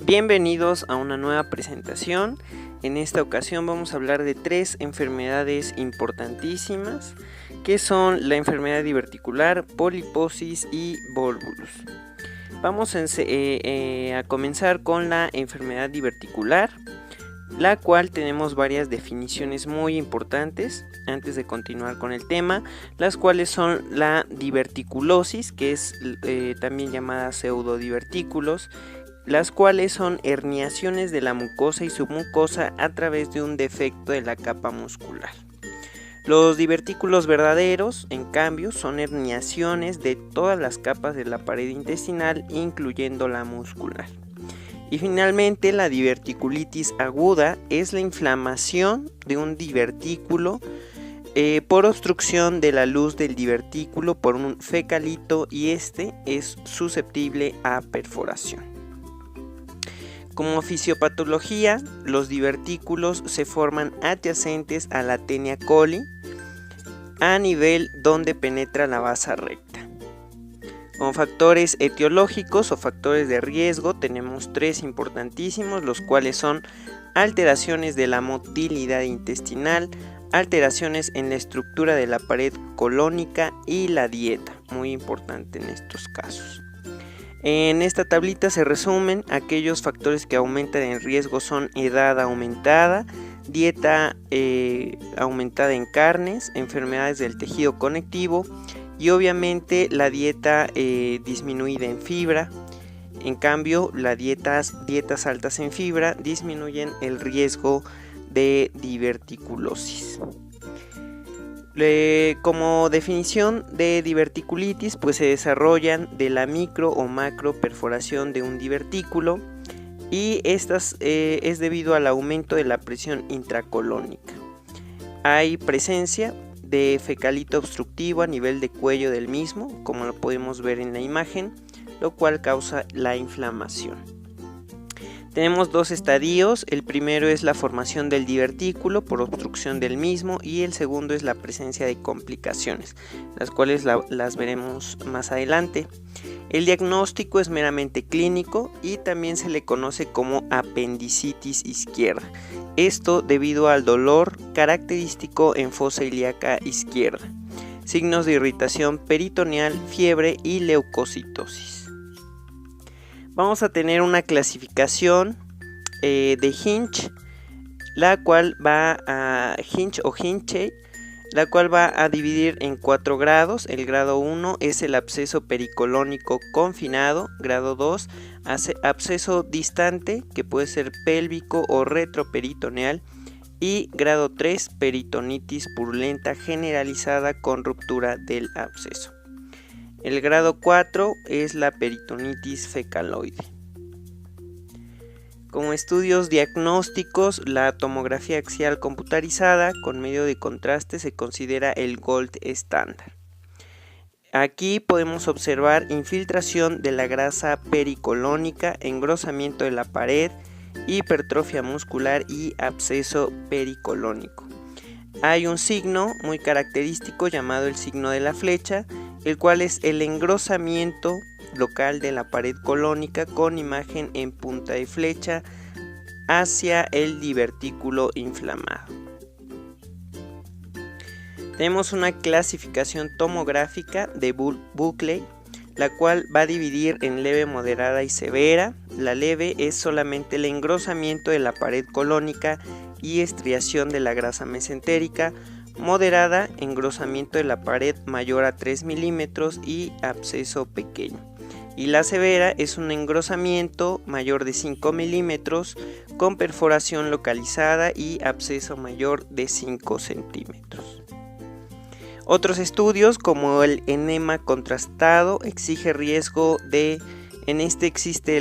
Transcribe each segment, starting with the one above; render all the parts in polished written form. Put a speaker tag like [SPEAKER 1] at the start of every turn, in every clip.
[SPEAKER 1] Bienvenidos a una nueva presentación. En esta ocasión vamos a hablar de 3 enfermedades importantísimas que son la enfermedad diverticular, poliposis y volvulus. Vamos a comenzar con la enfermedad diverticular, la cual tenemos varias definiciones muy importantes antes de continuar con el tema, las cuales son la diverticulosis, que es también llamada pseudodivertículos, las cuales son herniaciones de la mucosa y submucosa a través de un defecto de la capa muscular. Los divertículos verdaderos, en cambio, son herniaciones de todas las capas de la pared intestinal, incluyendo la muscular. Y finalmente, la diverticulitis aguda es la inflamación de un divertículo por obstrucción de la luz del divertículo por un fecalito, y este es susceptible a perforación. Como fisiopatología, los divertículos se forman adyacentes a la Taenia coli a nivel donde penetra la vasa recta. Como factores etiológicos o factores de riesgo tenemos 3 importantísimos, los cuales son alteraciones de la motilidad intestinal, alteraciones en la estructura de la pared colónica y la dieta, muy importante en estos casos. En esta tablita se resumen aquellos factores que aumentan el riesgo: son edad aumentada, dieta aumentada en carnes, enfermedades del tejido conectivo y obviamente la dieta disminuida en fibra. En cambio, las dietas altas en fibra disminuyen el riesgo de diverticulosis. Como definición de diverticulitis, pues se desarrollan de la micro o macro perforación de un divertículo, y estas es debido al aumento de la presión intracolónica. Hay presencia de fecalito obstructivo a nivel de cuello del mismo, como lo podemos ver en la imagen, lo cual causa la inflamación. Tenemos 2 estadios: el primero es la formación del divertículo por obstrucción del mismo, y el segundo es la presencia de complicaciones, las cuales las veremos más adelante. El diagnóstico es meramente clínico y también se le conoce como apendicitis izquierda, esto debido al dolor característico en fosa ilíaca izquierda, signos de irritación peritoneal, fiebre y leucocitosis. Vamos a tener una clasificación de Hinch, la cual va a la cual va a dividir en 4 grados. El grado 1 es el absceso pericolónico confinado, grado 2 absceso distante, que puede ser pélvico o retroperitoneal, y grado 3 peritonitis purulenta generalizada con ruptura del absceso. El grado 4 es la peritonitis fecaloide. Como estudios diagnósticos, la tomografía axial computarizada con medio de contraste se considera el gold estándar. Aquí podemos observar infiltración de la grasa pericolónica, engrosamiento de la pared, hipertrofia muscular y absceso pericolónico. Hay un signo muy característico llamado el signo de la flecha, el cual es el engrosamiento local de la pared colónica con imagen en punta de flecha hacia el divertículo inflamado. Tenemos una clasificación tomográfica de Buckley, la cual va a dividir en leve, moderada y severa. La leve es solamente el engrosamiento de la pared colónica y estriación de la grasa mesentérica. Moderada, engrosamiento de la pared mayor a 3 milímetros y absceso pequeño. Y la severa es un engrosamiento mayor de 5 milímetros con perforación localizada y absceso mayor de 5 centímetros. Otros estudios, como el enema contrastado, existe el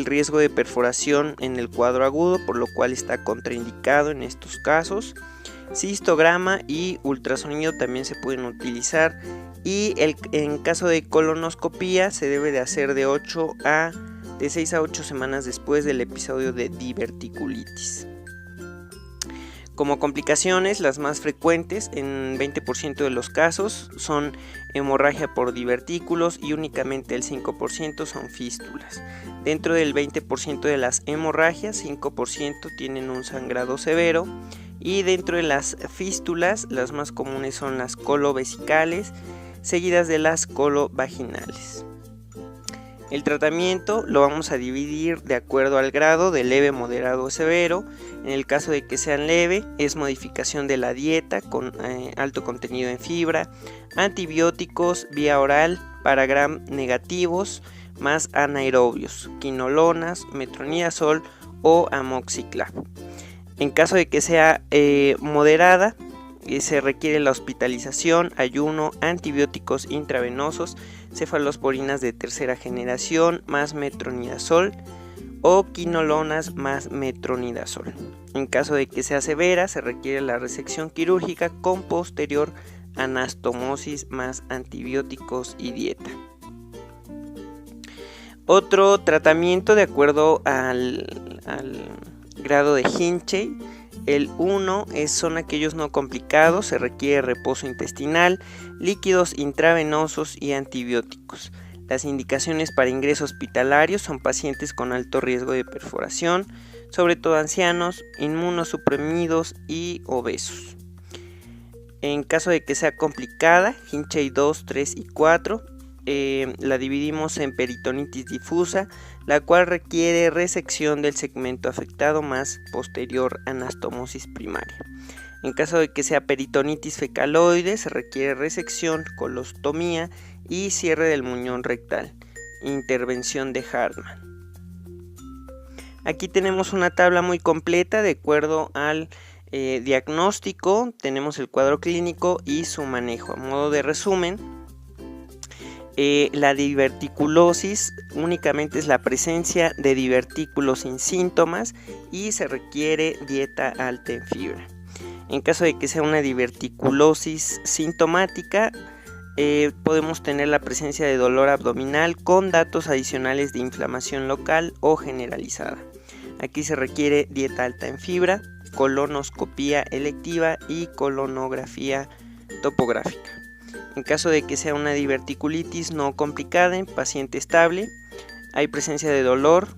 [SPEAKER 1] riesgo de perforación en el cuadro agudo, por lo cual está contraindicado en estos casos. Cistograma y ultrasonido también se pueden utilizar, y en caso de colonoscopía se debe de hacer de 6 a 8 semanas después del episodio de diverticulitis. Como complicaciones, las más frecuentes en 20% de los casos son hemorragia por divertículos y únicamente el 5% son fístulas. Dentro del 20% de las hemorragias, 5% tienen un sangrado severo, y dentro de las fístulas, las más comunes son las colovesicales, seguidas de las colovaginales. El tratamiento lo vamos a dividir de acuerdo al grado de leve, moderado o severo. En el caso de que sean leve, es modificación de la dieta con alto contenido en fibra, antibióticos vía oral para gram negativos más anaerobios, quinolonas, metronidazol o amoxiclav. En caso de que sea moderada, se requiere la hospitalización, ayuno, antibióticos intravenosos, cefalosporinas de tercera generación más metronidazol o quinolonas más metronidazol. En caso de que sea severa, se requiere la resección quirúrgica con posterior anastomosis más antibióticos y dieta. Otro tratamiento de acuerdo al grado de Hinchey. El 1 son aquellos no complicados, se requiere reposo intestinal, líquidos intravenosos y antibióticos. Las indicaciones para ingreso hospitalario son pacientes con alto riesgo de perforación, sobre todo ancianos, inmunosuprimidos y obesos. En caso de que sea complicada, Hinchey 2, 3 y 4, la dividimos en peritonitis difusa, la cual requiere resección del segmento afectado más posterior anastomosis primaria. En caso de que sea peritonitis fecaloide, se requiere resección, colostomía y cierre del muñón rectal, intervención de Hartmann. Aquí tenemos una tabla muy completa de acuerdo al diagnóstico, tenemos el cuadro clínico y su manejo. A modo de resumen, la diverticulosis únicamente es la presencia de divertículos sin síntomas y se requiere dieta alta en fibra. En caso de que sea una diverticulosis sintomática, podemos tener la presencia de dolor abdominal con datos adicionales de inflamación local o generalizada. Aquí se requiere dieta alta en fibra, colonoscopía electiva y colonografía topográfica. En caso de que sea una diverticulitis no complicada en paciente estable, hay presencia de dolor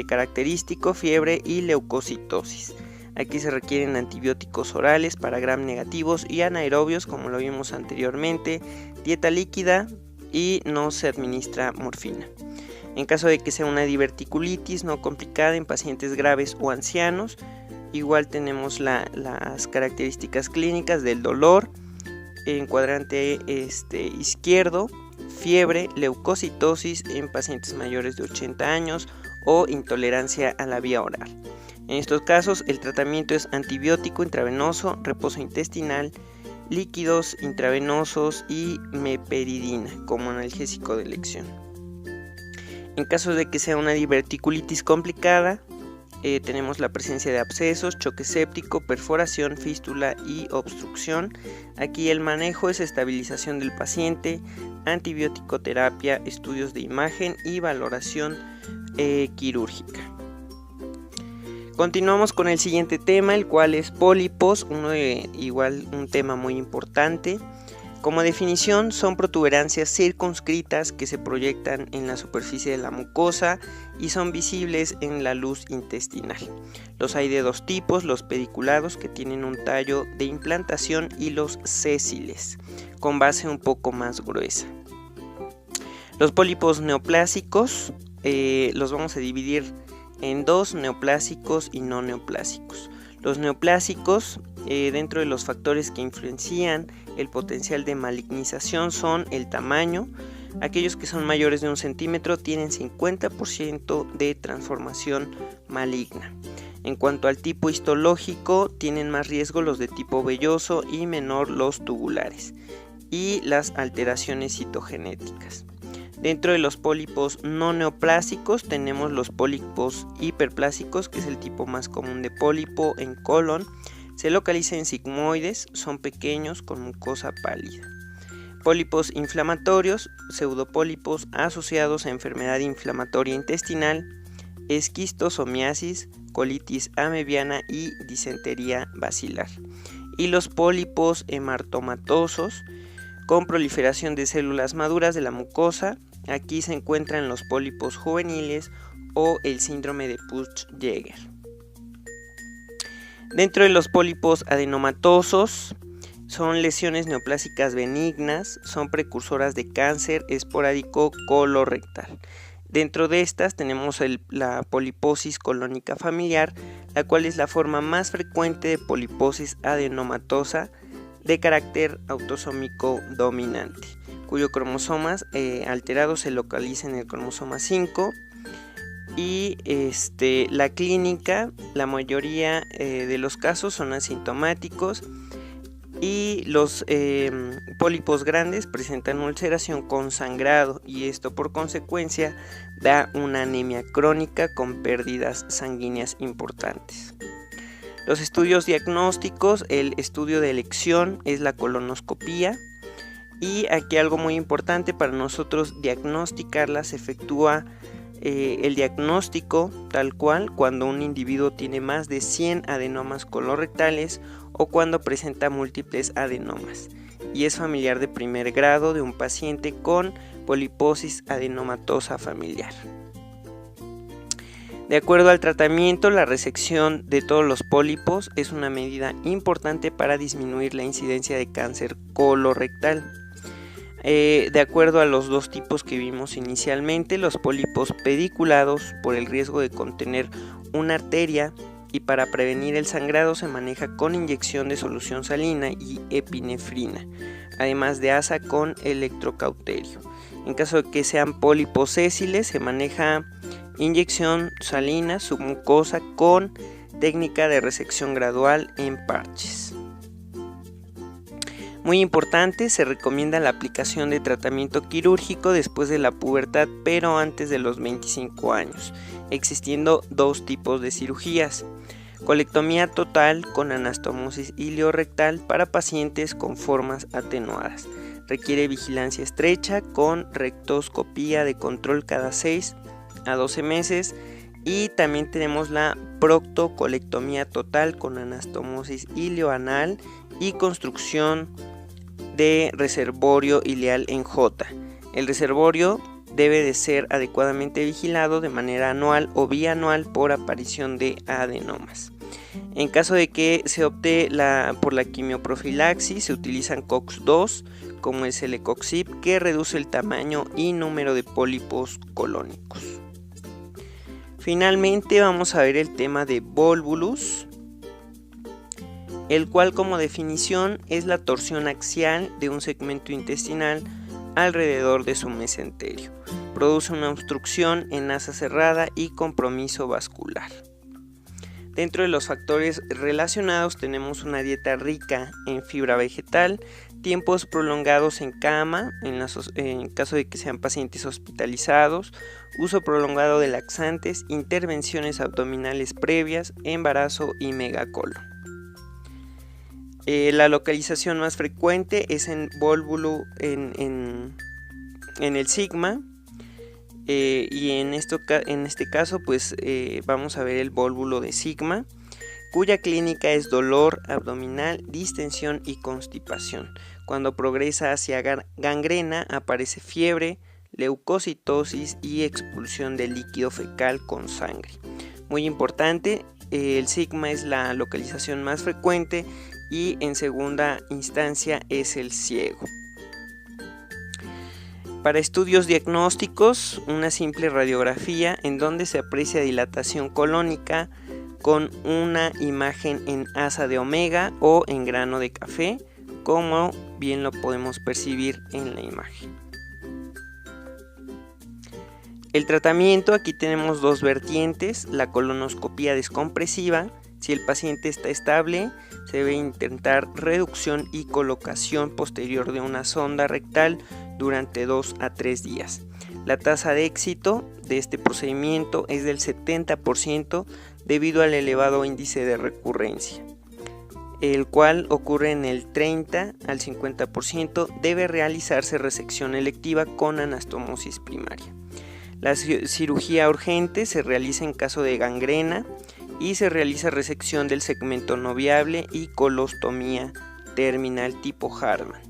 [SPEAKER 1] característico, fiebre y leucocitosis. Aquí se requieren antibióticos orales para gram negativos y anaerobios, como lo vimos anteriormente, dieta líquida y no se administra morfina. En caso de que sea una diverticulitis no complicada en pacientes graves o ancianos, igual tenemos las características clínicas del dolor, en cuadrante izquierdo, fiebre, leucocitosis en pacientes mayores de 80 años o intolerancia a la vía oral. En estos casos el tratamiento es antibiótico intravenoso, reposo intestinal, líquidos intravenosos y meperidina como analgésico de elección. En caso de que sea una diverticulitis complicada, tenemos la presencia de abscesos, choque séptico, perforación, fístula y obstrucción. Aquí el manejo es estabilización del paciente, antibiótico terapia, estudios de imagen y valoración quirúrgica. Continuamos con el siguiente tema, el cual es pólipos, un tema muy importante. Como definición, son protuberancias circunscritas que se proyectan en la superficie de la mucosa y son visibles en la luz intestinal. Los hay de dos tipos, los pediculados, que tienen un tallo de implantación, y los sésiles, con base un poco más gruesa. Los pólipos neoplásicos los vamos a dividir en dos, neoplásicos y no neoplásicos. Los neoplásicos, dentro de los factores que influencian el potencial de malignización, son el tamaño. Aquellos que son mayores de 1 centímetro tienen 50% de transformación maligna. En cuanto al tipo histológico, tienen más riesgo los de tipo velloso y menor los tubulares, y las alteraciones citogenéticas. Dentro de los pólipos no neoplásicos tenemos los pólipos hiperplásicos, que es el tipo más común de pólipo en colon. Se localiza en sigmoides, son pequeños con mucosa pálida. Pólipos inflamatorios, pseudopólipos asociados a enfermedad inflamatoria intestinal, esquistosomiasis, colitis amebiana y disentería bacilar. Y los pólipos hematomatosos con proliferación de células maduras de la mucosa. Aquí se encuentran los pólipos juveniles o el síndrome de Peutz-Jeghers. Dentro de los pólipos adenomatosos son lesiones neoplásicas benignas, son precursoras de cáncer esporádico colorectal. Dentro de estas tenemos la poliposis colónica familiar, la cual es la forma más frecuente de poliposis adenomatosa de carácter autosómico dominante, cuyos cromosomas alterados se localizan en el cromosoma 5. Y la clínica, la mayoría de los casos son asintomáticos, y los pólipos grandes presentan ulceración con sangrado, y esto por consecuencia da una anemia crónica con pérdidas sanguíneas importantes. Los estudios diagnósticos, el estudio de elección es la colonoscopía, y aquí algo muy importante para nosotros diagnosticarla: se efectúa el diagnóstico tal cual cuando un individuo tiene más de 100 adenomas colorectales o cuando presenta múltiples adenomas y es familiar de primer grado de un paciente con poliposis adenomatosa familiar. De acuerdo al tratamiento, la resección de todos los pólipos es una medida importante para disminuir la incidencia de cáncer colorectal. De acuerdo a los dos tipos que vimos inicialmente, los pólipos pediculados, por el riesgo de contener una arteria y para prevenir el sangrado, se maneja con inyección de solución salina y epinefrina, además de asa con electrocauterio. En caso de que sean pólipos sésiles, se maneja inyección salina submucosa con técnica de resección gradual en parches. Muy importante, se recomienda la aplicación de tratamiento quirúrgico después de la pubertad, pero antes de los 25 años, existiendo dos tipos de cirugías: colectomía total con anastomosis iliorectal para pacientes con formas atenuadas. Requiere vigilancia estrecha con rectoscopía de control cada 6 a 12 meses. Y también tenemos la proctocolectomía total con anastomosis ilioanal y construcción de reservorio ileal en J. El reservorio debe de ser adecuadamente vigilado de manera anual o bianual por aparición de adenomas. En caso de que se opte por la quimioprofilaxis, se utilizan COX-2 como el celecoxib, que reduce el tamaño y número de pólipos colónicos. Finalmente vamos a ver el tema de volvulus, el cual como definición es la torsión axial de un segmento intestinal alrededor de su mesenterio. Produce una obstrucción en asa cerrada y compromiso vascular. Dentro de los factores relacionados tenemos una dieta rica en fibra vegetal, tiempos prolongados en cama en caso de que sean pacientes hospitalizados, uso prolongado de laxantes, intervenciones abdominales previas, embarazo y megacolon. La localización más frecuente es en volvulo en el sigma, y en este caso pues vamos a ver el volvulo de sigma, cuya clínica es dolor abdominal, distensión y constipación. Cuando progresa hacia gangrena aparece fiebre, leucocitosis y expulsión de líquido fecal con sangre. Muy importante, el sigma es la localización más frecuente y en segunda instancia es el ciego. Para estudios diagnósticos, una simple radiografía en donde se aprecia dilatación colónica con una imagen en asa de omega o en grano de café, como bien lo podemos percibir en la imagen. El tratamiento, aquí tenemos dos vertientes: la colonoscopía descompresiva. Si el paciente está estable, se debe intentar reducción y colocación posterior de una sonda rectal durante 2 a 3 días. La tasa de éxito de este procedimiento es del 70% debido al elevado índice de recurrencia, el cual ocurre en el 30 al 50%. Debe realizarse resección electiva con anastomosis primaria. La cirugía urgente se realiza en caso de gangrena y se realiza resección del segmento no viable y colostomía terminal tipo Hartmann,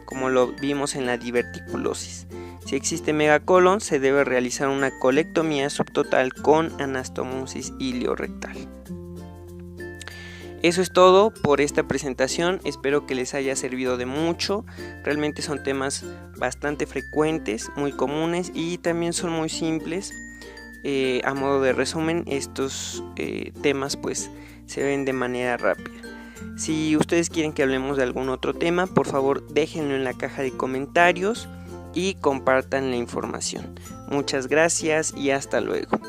[SPEAKER 1] como lo vimos en la diverticulosis. Si existe megacolon, se debe realizar una colectomía subtotal con anastomosis iliorectal. Eso es todo por esta presentación, espero que les haya servido de mucho. Realmente son temas bastante frecuentes, muy comunes y también son muy simples. A modo de resumen, estos temas pues se ven de manera rápida. Si ustedes quieren que hablemos de algún otro tema, por favor déjenlo en la caja de comentarios y compartan la información. Muchas gracias y hasta luego.